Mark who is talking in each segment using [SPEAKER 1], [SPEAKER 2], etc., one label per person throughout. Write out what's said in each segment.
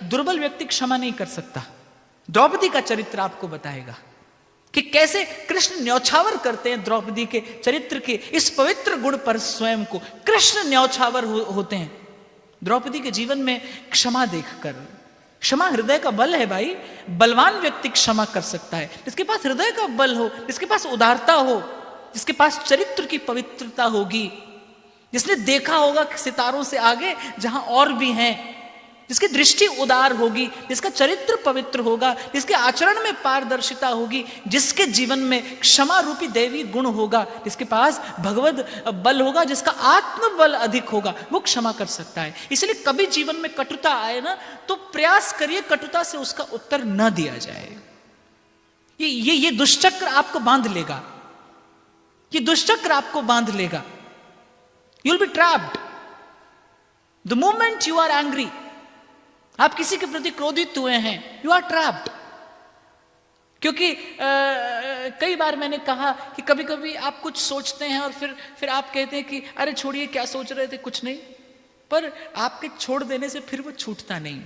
[SPEAKER 1] दुर्बल व्यक्ति क्षमा नहीं कर सकता। द्रौपदी का चरित्र आपको बताएगा कि कैसे कृष्ण न्यौछावर करते हैं द्रौपदी के चरित्र के इस पवित्र गुण पर। स्वयं को कृष्ण न्यौछावर होते हैं द्रौपदी के जीवन में क्षमा देखकर। क्षमा हृदय का बल है भाई। बलवान व्यक्ति क्षमा कर सकता है, जिसके पास हृदय का बल हो, जिसके पास उदारता हो, जिसके पास चरित्र की पवित्रता होगी, जिसने देखा होगा कि सितारों से आगे जहां और भी हैं, जिसकी दृष्टि उदार होगी, जिसका चरित्र पवित्र होगा, जिसके आचरण में पारदर्शिता होगी, जिसके जीवन में क्षमा रूपी दैवी गुण होगा, जिसके पास भगवत बल होगा, जिसका आत्मबल अधिक होगा, वो क्षमा कर सकता है। इसलिए कभी जीवन में कटुता आए ना तो प्रयास करिए कटुता से उसका उत्तर न दिया जाए। ये दुष्चक्र आपको बांध लेगा, ये दुष्चक्र आपको बांध लेगा। You will be trapped the moment you are angry. आप किसी के प्रति क्रोधित हुए हैं, यू आर ट्रैप्ड। क्योंकि कई बार मैंने कहा कि कभी कभी आप कुछ सोचते हैं और फिर आप कहते हैं कि अरे छोड़िए क्या सोच रहे थे, कुछ नहीं। पर आपके छोड़ देने से फिर वो छूटता नहीं।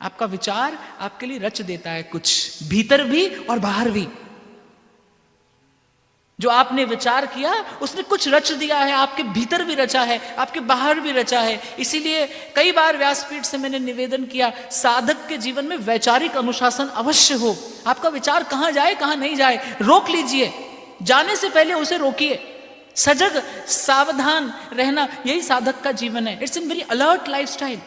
[SPEAKER 1] आपका विचार आपके लिए रच देता है कुछ, भीतर भी और बाहर भी। जो आपने विचार किया उसने कुछ रच दिया है, आपके भीतर भी रचा है, आपके बाहर भी रचा है। इसीलिए कई बार व्यासपीठ से मैंने निवेदन किया, साधक के जीवन में वैचारिक अनुशासन अवश्य हो। आपका विचार कहां जाए कहां नहीं जाए रोक लीजिए, जाने से पहले उसे रोकिए। सजग सावधान रहना यही साधक का जीवन है। It's a very alert lifestyle,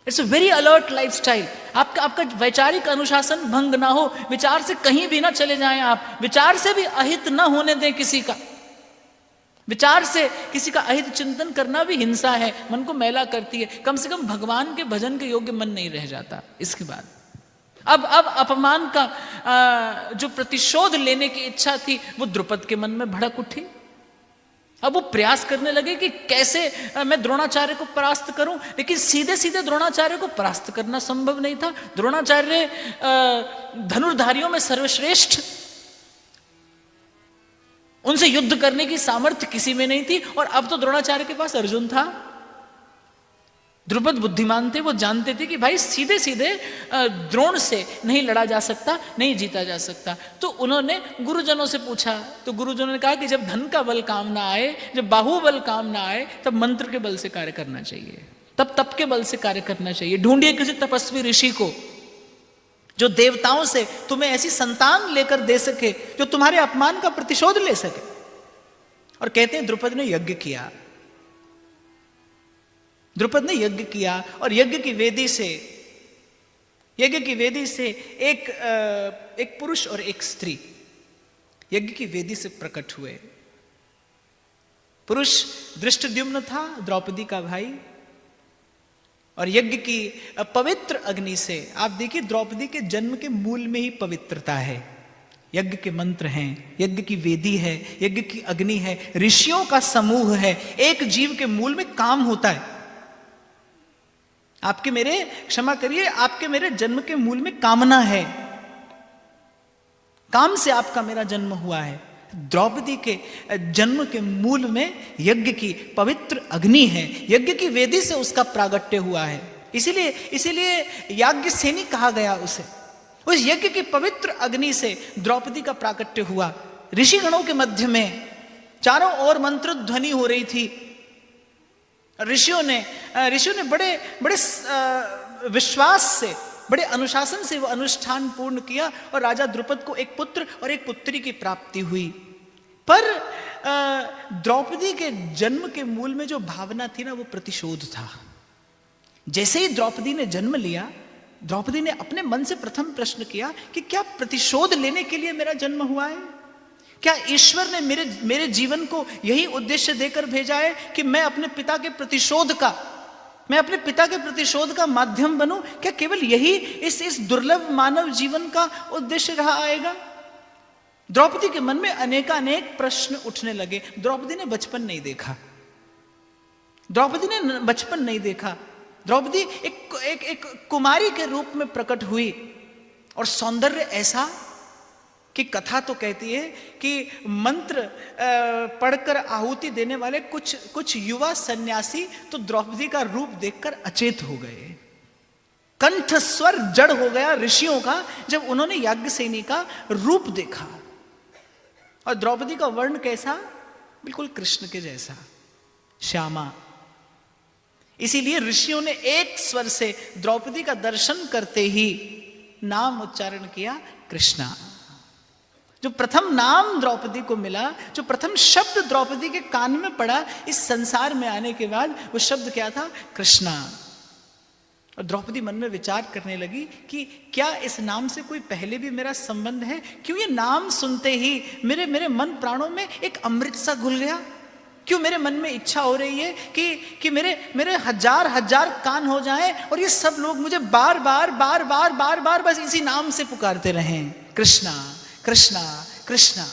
[SPEAKER 1] it's a very alert lifestyle. आपका वैचारिक अनुशासन भंग ना हो, विचार से कहीं भी ना चले जाएं आप, विचार से भी अहित ना होने दें किसी का। विचार से किसी का अहित चिंतन करना भी हिंसा है, मन को मैला करती है। कम से कम भगवान के भजन के योग्य मन नहीं रह जाता इसके बाद। अब अपमान का जो प्रतिशोध लेने की इच्छा थी वो द्रुपद के मन में भड़क उठी। अब वो प्रयास करने लगे कि कैसे मैं द्रोणाचार्य को परास्त करूं, लेकिन सीधे सीधे द्रोणाचार्य को परास्त करना संभव नहीं था। द्रोणाचार्य धनुर्धारियों में सर्वश्रेष्ठ, उनसे युद्ध करने की सामर्थ्य किसी में नहीं थी। और अब तो द्रोणाचार्य के पास अर्जुन था। द्रुपद बुद्धिमान थे, वो जानते थे कि भाई सीधे सीधे द्रोण से नहीं लड़ा जा सकता, नहीं जीता जा सकता। तो उन्होंने गुरुजनों से पूछा, तो गुरुजनों ने कहा कि जब धन का बल काम ना आए, जब बाहुबल काम ना आए, तब मंत्र के बल से कार्य करना चाहिए, तब तप के बल से कार्य करना चाहिए। ढूंढिए किसी तपस्वी ऋषि को जो देवताओं से तुम्हें ऐसी संतान लेकर दे सके जो तुम्हारे अपमान का प्रतिशोध ले सके। और कहते हैं द्रुपद ने यज्ञ किया, द्रुपद ने यज्ञ किया और यज्ञ की वेदी से एक पुरुष और एक स्त्री यज्ञ की वेदी से प्रकट हुए। पुरुष धृष्टद्युम्न था, द्रौपदी का भाई, और यज्ञ की पवित्र अग्नि से, आप देखिए द्रौपदी के जन्म के मूल में ही पवित्रता है। यज्ञ के मंत्र हैं, यज्ञ की वेदी है, यज्ञ की अग्नि है, ऋषियों का समूह है। एक जीव के मूल में काम होता है। आपके मेरे, क्षमा करिए, आपके मेरे जन्म के मूल में कामना है। काम से आपका मेरा जन्म हुआ है। द्रौपदी के जन्म के मूल में यज्ञ की पवित्र अग्नि है, यज्ञ की वेदी से उसका प्रागट्य हुआ है। इसीलिए याज्ञसेनी कहा गया उसे। उस यज्ञ की पवित्र अग्नि से द्रौपदी का प्रागट्य हुआ। ऋषिगणों के मध्य में चारों ओर मंत्र ध्वनि हो रही थी। ऋषियों ने बड़े विश्वास से, बड़े अनुशासन से वो अनुष्ठान पूर्ण किया और राजा द्रुपद को एक पुत्र और एक पुत्री की प्राप्ति हुई। पर द्रौपदी के जन्म के मूल में जो भावना थी ना, वो प्रतिशोध था। जैसे ही द्रौपदी ने जन्म लिया, द्रौपदी ने अपने मन से प्रथम प्रश्न किया कि क्या प्रतिशोध लेने के लिए मेरा जन्म हुआ है? क्या ईश्वर ने मेरे जीवन को यही उद्देश्य देकर भेजा है कि मैं अपने पिता के प्रतिशोध का माध्यम बनूं? क्या केवल यही इस दुर्लभ मानव जीवन का उद्देश्य रहा आएगा? द्रौपदी के मन में अनेकानेक प्रश्न उठने लगे। द्रौपदी ने बचपन नहीं देखा। द्रौपदी एक कुमारी के रूप में प्रकट हुई और सौंदर्य ऐसा कि कथा तो कहती है कि मंत्र पढ़कर आहुति देने वाले कुछ युवा सन्यासी तो द्रौपदी का रूप देखकर अचेत हो गए। कंठ स्वर जड़ हो गया ऋषियों का जब उन्होंने याज्ञसेनी का रूप देखा। और द्रौपदी का वर्ण कैसा? बिल्कुल कृष्ण के जैसा, श्यामा। इसीलिए ऋषियों ने एक स्वर से द्रौपदी का दर्शन करते ही नाम उच्चारण किया, कृष्णा। जो प्रथम नाम द्रौपदी को मिला, जो प्रथम शब्द द्रौपदी के कान में पड़ा इस संसार में आने के बाद, वो शब्द क्या था? कृष्णा। और द्रौपदी मन में विचार करने लगी कि क्या इस नाम से कोई पहले भी मेरा संबंध है? क्यों ये नाम सुनते ही मेरे मन प्राणों में एक अमृत सा घुल गया? क्यों मेरे मन में इच्छा हो रही है कि मेरे हजार हजार कान हो जाएं और ये सब लोग मुझे बार बार बार बार बार बार बस इसी नाम से पुकारते रहें, कृष्णा कृष्णा कृष्णा।